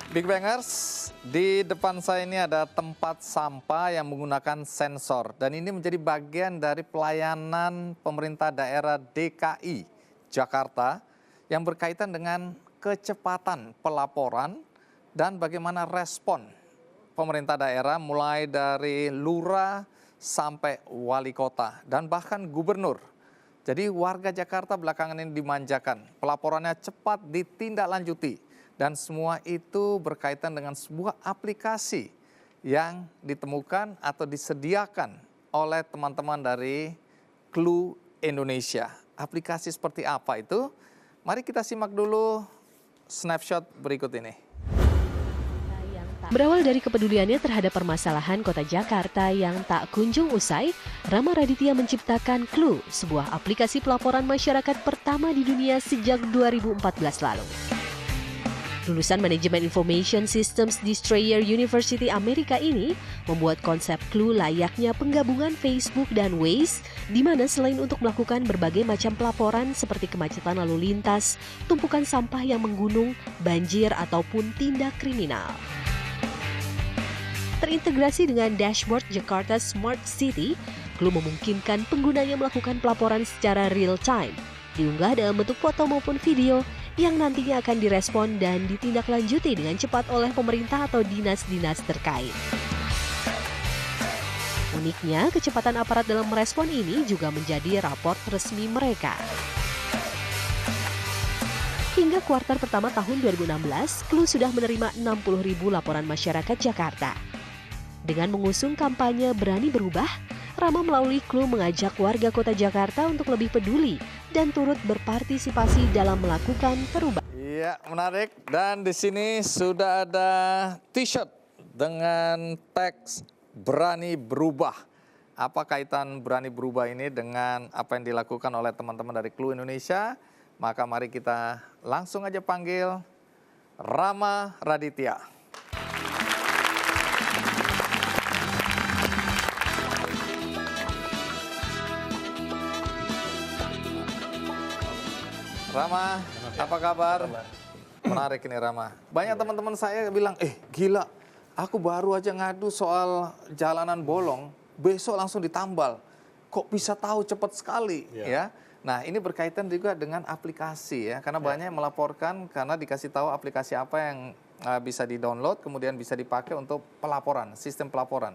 Big Bangers, di depan saya ini ada tempat sampah yang menggunakan sensor. Dan ini menjadi bagian dari pelayanan pemerintah daerah DKI Jakarta yang berkaitan dengan kecepatan pelaporan dan bagaimana respon pemerintah daerah mulai dari lurah sampai wali kota dan bahkan gubernur. Jadi warga Jakarta belakangan ini dimanjakan, pelaporannya cepat ditindaklanjuti. Dan semua itu berkaitan dengan sebuah aplikasi yang ditemukan atau disediakan oleh teman-teman dari Clue Indonesia. Aplikasi seperti apa itu? Mari kita simak dulu snapshot berikut ini. Berawal dari kepeduliannya terhadap permasalahan kota Jakarta yang tak kunjung usai, Rama Raditya menciptakan Clue, sebuah aplikasi pelaporan masyarakat pertama di dunia sejak 2014 lalu. Lulusan Manajemen Information Systems di Strayer University Amerika ini membuat konsep Clue layaknya penggabungan Facebook dan Waze, di mana selain untuk melakukan berbagai macam pelaporan seperti kemacetan lalu lintas, tumpukan sampah yang menggunung, banjir, ataupun tindak kriminal. Terintegrasi dengan dashboard Jakarta Smart City, Clue memungkinkan penggunanya melakukan pelaporan secara real time, diunggah dalam bentuk foto maupun video, yang nantinya akan direspon dan ditindaklanjuti dengan cepat oleh pemerintah atau dinas-dinas terkait. Uniknya, kecepatan aparat dalam merespon ini juga menjadi raport resmi mereka. Hingga kuartal pertama tahun 2016, Clue sudah menerima 60.000 laporan masyarakat Jakarta. Dengan mengusung kampanye Berani Berubah, Rama melalui Clue mengajak warga kota Jakarta untuk lebih peduli dan turut berpartisipasi dalam melakukan perubahan. Iya, menarik. Dan di sini sudah ada t-shirt dengan teks Berani Berubah. Apa kaitan Berani Berubah ini dengan apa yang dilakukan oleh teman-teman dari Clue Indonesia? Maka mari kita langsung aja panggil Rama Raditya. Rama, apa kabar? Menarik ini Rama. Banyak teman-teman saya bilang, gila, aku baru aja ngadu soal jalanan bolong, besok langsung ditambal. Kok bisa tahu cepat sekali ya? Nah ini berkaitan juga dengan aplikasi ya, karena banyak yang melaporkan karena dikasih tahu aplikasi apa yang bisa di-download, kemudian bisa dipakai untuk pelaporan, sistem pelaporan.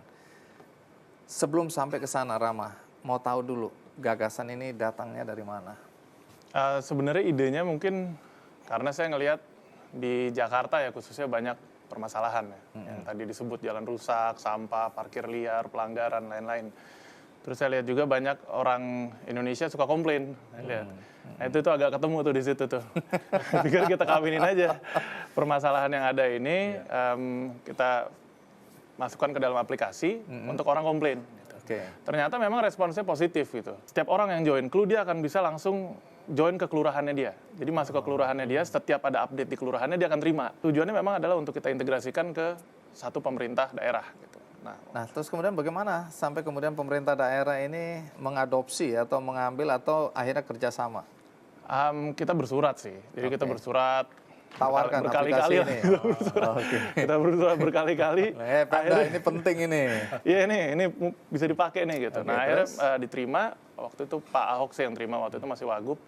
Sebelum sampai ke sana Rama, mau tahu dulu gagasan ini datangnya dari mana? Sebenarnya idenya mungkin karena saya ngelihat di Jakarta ya khususnya banyak permasalahan ya. Yang tadi disebut jalan rusak, sampah, parkir liar, pelanggaran, lain-lain. Terus saya lihat juga banyak orang Indonesia suka komplain. Nah itu tuh agak ketemu tuh di situ tuh. Pikir kita kawinin aja permasalahan yang ada ini, kita masukkan ke dalam aplikasi untuk orang komplain. Gitu. Ternyata memang responsnya positif gitu. Setiap orang yang join Clue dia akan bisa langsung join ke kelurahannya dia. Jadi masuk ke kelurahannya dia, setiap ada update di kelurahannya dia akan terima. Tujuannya memang adalah untuk kita integrasikan ke satu pemerintah daerah. Gitu. Nah, terus kemudian bagaimana sampai kemudian pemerintah daerah ini mengadopsi atau mengambil atau akhirnya kerjasama? Kita bersurat sih. Jadi kita bersurat. Tawarkan berkali-kali aplikasi ini. Kita bersurat berkali-kali. Akhirnya ini penting ini. Iya ini bisa dipakai nih gitu. Nah akhirnya diterima. Waktu itu Pak Ahok sih yang terima, waktu itu masih Wagub.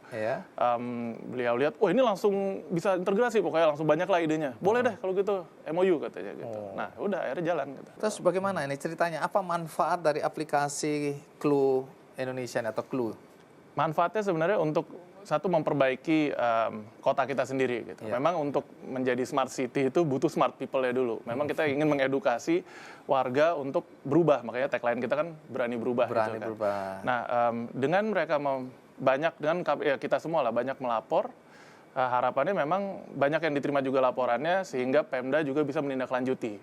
Beliau lihat, ini langsung bisa integrasi, pokoknya langsung banyak lah idenya. Boleh deh kalau gitu, MOU katanya gitu. Nah udah akhirnya jalan gitu. Terus bagaimana ini ceritanya? Apa manfaat dari aplikasi Clue Indonesia atau Clue? Manfaatnya sebenarnya untuk satu memperbaiki kota kita sendiri gitu. Memang untuk menjadi smart city itu butuh smart people ya dulu. Memang kita ingin mengedukasi warga untuk berubah. Makanya tagline kita kan berani berubah. Berani gitu kan. berubah. Nah dengan mereka kita semua lah banyak melapor. Harapannya memang banyak yang diterima juga laporannya sehingga Pemda juga bisa menindaklanjuti.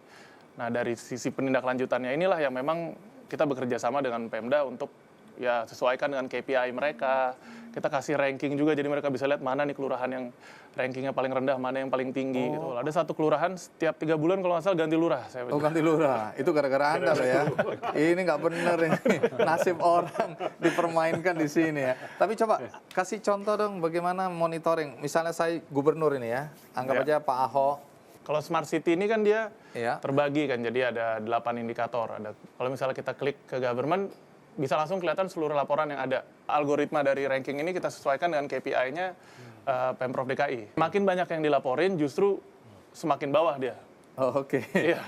Nah dari sisi penindaklanjutannya inilah yang memang kita bekerja sama dengan Pemda untuk ya sesuaikan dengan KPI mereka. Kita kasih ranking juga jadi mereka bisa lihat mana nih kelurahan yang rankingnya paling rendah, mana yang paling tinggi gitu. Ada satu kelurahan setiap 3 bulan kalau nggak salah ganti lurah. Ganti lurah. Itu gara-gara Anda loh ya. Ini nggak bener ini. Nasib orang dipermainkan di sini ya. Tapi coba kasih contoh dong bagaimana monitoring. Misalnya saya gubernur ini ya. Anggap aja Pak Ahok Kalau Smart City ini kan dia Iya. terbagi kan, jadi ada 8 indikator. Kalau misalnya kita klik ke government, bisa langsung kelihatan seluruh laporan yang ada. Algoritma dari ranking ini kita sesuaikan dengan KPI-nya Pemprov DKI. Makin banyak yang dilaporin, justru semakin bawah dia. Oh, oke. Iya,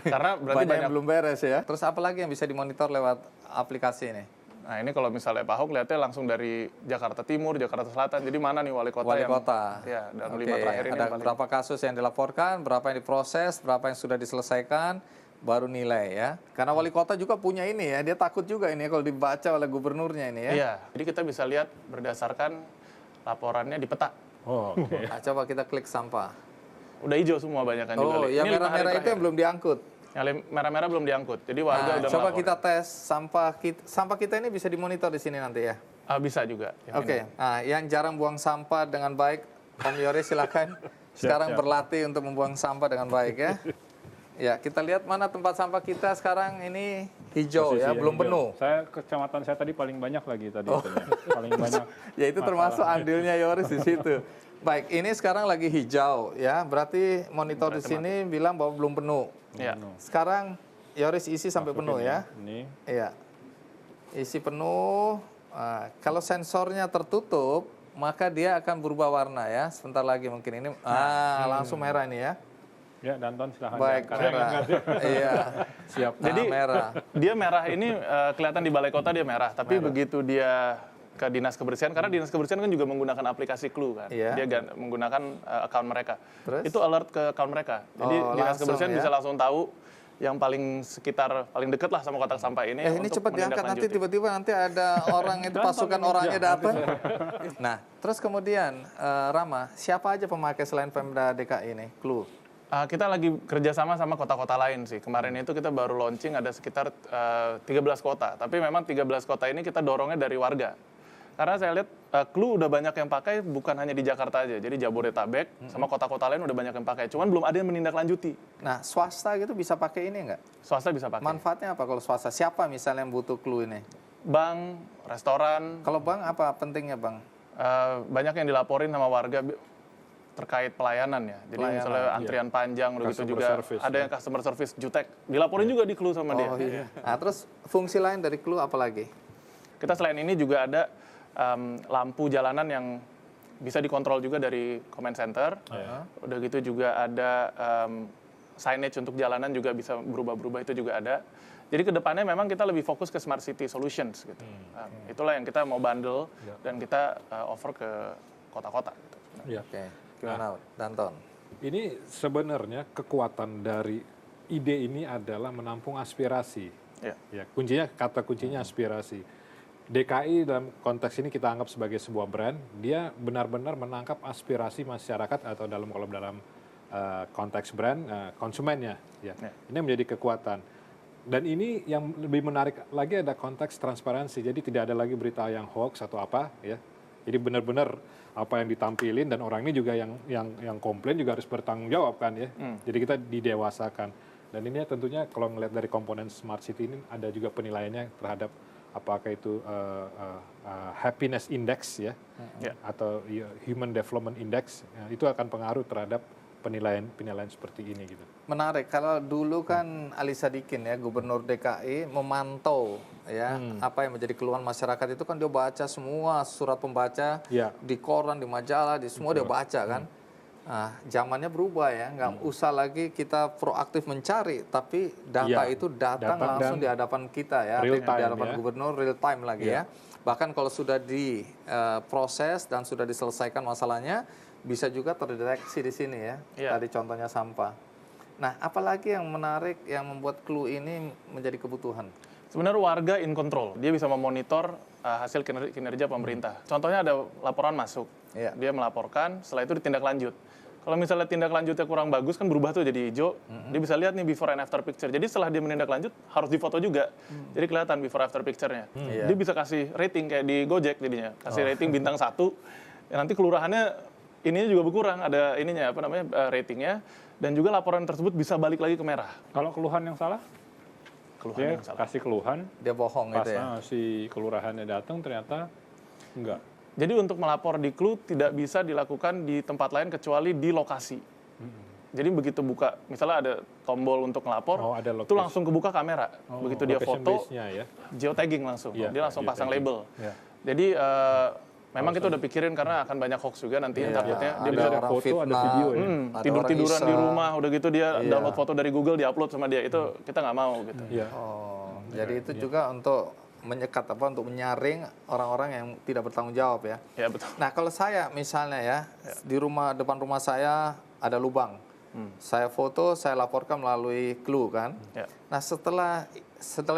karena berarti Banyak yang belum beres ya. Terus apa lagi yang bisa dimonitor lewat aplikasi ini? Nah ini kalau misalnya Pak Ahok lihatnya langsung dari Jakarta Timur, Jakarta Selatan. Jadi mana nih wali kota Wali yang... kota. Ya, dalam Oke, 5 terakhir ini ada yang paling... berapa kasus yang dilaporkan, berapa yang diproses, berapa yang sudah diselesaikan, baru nilai ya. Karena wali kota juga punya ini ya, dia takut juga ini kalau dibaca oleh gubernurnya ini ya. Iya, jadi kita bisa lihat berdasarkan laporannya di peta. Oh, oke. Nah, coba kita klik sampah. Udah hijau semua banyak kan juga. Oh, yang Ini 5 hari merah-merah itu terakhir. yang belum diangkut. Yang merah-merah belum diangkut. Jadi warga Nah, udah coba melapor. kita tes sampah kita ini bisa dimonitor di sini nanti ya. Bisa juga. yang Oke, ini. nah yang jarang buang sampah dengan baik, Om Yoris silakan sekarang siap. berlatih untuk membuang sampah dengan baik ya. Ya, kita lihat mana tempat sampah kita sekarang ini hijau Posisi ya, yang belum hijau. penuh. Saya kecamatan saya tadi paling banyak lagi tadi. Paling banyak. Ya itu termasuk andilnya Yoris di situ. Baik, ini sekarang lagi hijau ya, berarti monitor di sini bilang bahwa belum penuh. Iya. Sekarang Yoris isi sampai penuh ya. Ini. Iya. Isi penuh. Nah, kalau sensornya tertutup, maka dia akan berubah warna ya. Sebentar lagi mungkin ini. Langsung merah ini ya. Ya, Danton silahkan. Baik, diangkat. merah. Iya. Siap. Nah, Jadi merah. dia merah ini kelihatan di balai kota dia merah. Tapi begitu dia ke dinas kebersihan, karena dinas kebersihan kan juga menggunakan aplikasi Clue kan. Iya. Dia menggunakan account mereka. Terus? Itu alert ke account mereka. Jadi Oh, dinas langsung kebersihan ya. bisa langsung tahu yang paling dekat lah sama kotak sampah ini. Ini untuk cepat diangkat nanti menindaklanjuti. tiba-tiba nanti ada orang itu pasukan orangnya datang. Nah, terus kemudian Rama, siapa aja pemakai selain Pemda DKI ini? Clue. Kita lagi kerjasama sama kota-kota lain sih. Kemarin itu kita baru launching ada sekitar 13 kota. Tapi memang 13 kota ini kita dorongnya dari warga. Karena saya lihat Clue udah banyak yang pakai, bukan hanya di Jakarta aja. Jadi Jabodetabek sama kota-kota lain udah banyak yang pakai. Cuman belum ada yang menindaklanjuti. Nah, swasta gitu bisa pakai ini nggak? Swasta bisa pakai. Manfaatnya apa kalau swasta? Siapa misalnya yang butuh Clue ini? Bank, restoran, Kalau bank apa pentingnya bang? banyak yang dilaporin sama warga terkait pelayanan ya. Jadi Pelayanan, misalnya antrian panjang, udah gitu Customer juga service, ada yang customer service jutek. Dilaporin juga di Clue sama dia. Oh iya. Nah, terus fungsi lain dari Clue apa lagi? Kita selain ini juga ada lampu jalanan yang bisa dikontrol juga dari command center. Udah gitu juga ada signage untuk jalanan juga bisa berubah-berubah, itu juga ada. Jadi kedepannya memang kita lebih fokus ke smart city solutions gitu. Itulah yang kita mau bundle dan kita offer ke kota-kota. Gitu. Ya. Oke, gimana Danton? Ini sebenarnya kekuatan dari ide ini adalah menampung aspirasi. Ya. Ya, kata kuncinya aspirasi. DKI dalam konteks ini kita anggap sebagai sebuah brand, dia benar-benar menangkap aspirasi masyarakat atau dalam konteks brand konsumennya. Ya. Ini menjadi kekuatan. Dan ini yang lebih menarik lagi ada konteks transparansi. Jadi tidak ada lagi berita yang hoax atau apa, ya. Jadi benar-benar apa yang ditampilin dan orang ini juga yang komplain juga harus bertanggung jawab kan ya. Jadi kita didewasakan. Dan ini tentunya kalau ngelihat dari komponen smart city ini ada juga penilaiannya terhadap apakah itu happiness index ya, atau human development index, ya, itu akan pengaruh terhadap penilaian seperti ini gitu. Menarik, kalau dulu kan Ali Sadikin ya, Gubernur DKI memantau ya apa yang menjadi keluhan masyarakat itu kan dia baca semua surat pembaca di koran, di majalah, di semua dia baca kan. Nah, zamannya berubah ya, nggak usah lagi kita proaktif mencari, tapi data itu datang langsung di hadapan kita ya, di hadapan gubernur real time lagi ya. Bahkan kalau sudah diproses dan sudah diselesaikan masalahnya, bisa juga terdeteksi di sini ya. Tadi contohnya sampah. Nah, apalagi yang menarik yang membuat Clue ini menjadi kebutuhan? Sebenarnya warga in control, dia bisa memonitor hasil kinerja pemerintah. Contohnya ada laporan masuk, dia melaporkan, setelah itu ditindaklanjut. Kalau misalnya tindak lanjutnya kurang bagus kan berubah tuh jadi hijau, dia bisa lihat nih before and after picture. Jadi setelah dia menindaklanjut harus difoto juga, jadi kelihatan before after picture-nya. Dia bisa kasih rating kayak di Gojek jadinya, kasih rating bintang 1, nanti kelurahannya ininya juga berkurang, ada ininya ratingnya, dan juga laporan tersebut bisa balik lagi ke merah. Kalau keluhan yang salah? Dia kasih keluhan, dia bohong pas gitu ya. si kelurahannya datang ternyata enggak. Jadi untuk melapor di Clue tidak bisa dilakukan di tempat lain kecuali di lokasi. Jadi begitu buka, misalnya ada tombol untuk ngelapor, Oh, ada itu langsung kebuka kamera. Begitu dia location foto, base-nya ya. geotagging langsung. Iya, Dia langsung pasang geotagging. label. Ya. Jadi memang kita udah pikirin karena akan banyak hoax juga nanti takutnya. Dia Ada bisa orang foto, ada video ya. ada tidur-tiduran orang di iseng. rumah, udah gitu dia download foto dari Google, diupload sama dia. Itu kita nggak mau gitu. Iya. Oh, jadi itu juga untuk menyekat untuk menyaring orang-orang yang tidak bertanggung jawab ya. Ya betul. Nah, kalau saya misalnya ya, di depan rumah saya ada lubang. Saya foto, saya laporkan melalui Clue kan. Ya. Nah, setelah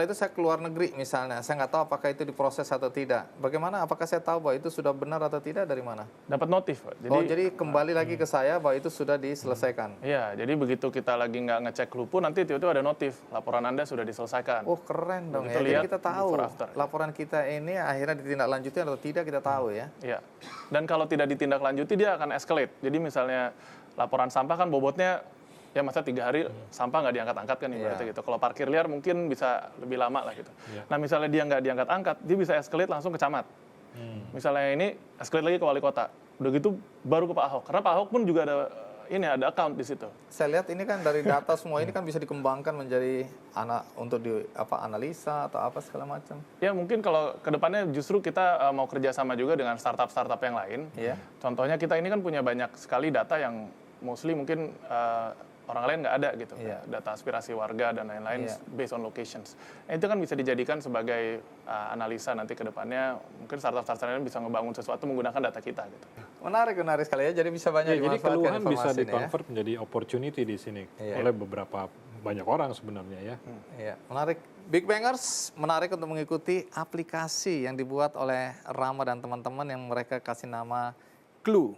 itu saya keluar negeri misalnya, saya nggak tahu apakah itu diproses atau tidak. Bagaimana? Apakah saya tahu bahwa itu sudah benar atau tidak dari mana? Dapat notif, Pak. Jadi kembali lagi ke saya bahwa itu sudah diselesaikan. Iya, jadi begitu kita lagi nggak ngecek Clue pun nanti tiba-tiba ada notif, laporan Anda sudah diselesaikan. Oh, keren dong Begitu ya. Jadi lihat kita tahu before after. laporan kita ini akhirnya ditindaklanjuti atau tidak kita tahu ya. Iya. Dan kalau tidak ditindaklanjuti dia akan escalate. Jadi misalnya laporan sampah kan bobotnya ya masa 3 hari sampah nggak diangkat-angkat kan ibaratnya gitu. Kalau parkir liar mungkin bisa lebih lama lah gitu. Nah misalnya dia nggak diangkat-angkat, dia bisa escalate langsung ke camat. Misalnya ini escalate lagi ke wali kota. Udah gitu baru ke Pak Ahok. Karena Pak Ahok pun juga ada account di situ. Saya lihat ini kan dari data semua ini kan bisa dikembangkan menjadi untuk analisa atau apa segala macam. Ya mungkin kalau kedepannya justru kita mau kerjasama juga dengan startup-startup yang lain. Iya. Contohnya kita ini kan punya banyak sekali data yang mostly mungkin orang lain nggak ada gitu. Iya. Data aspirasi warga dan lain-lain Iya. based on locations. Nah, itu kan bisa dijadikan sebagai analisa nanti kedepannya. Mungkin startup-startup lain bisa ngebangun sesuatu menggunakan data kita gitu. Menarik sekali ya. Jadi bisa banyak Ya, jadi dimanfaatkan keluhan bisa informasi ini ya. di-convert menjadi opportunity di sini Iya. oleh beberapa banyak orang sebenarnya ya. Iya, menarik. Big Bangers menarik untuk mengikuti aplikasi yang dibuat oleh Rama dan teman-teman yang mereka kasih nama Clue.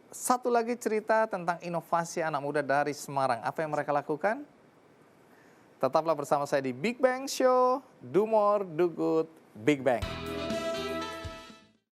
Satu lagi cerita tentang inovasi anak muda dari Semarang. Apa yang mereka lakukan? Tetaplah bersama saya di Big Bang Show. Do more, do good, Big Bang.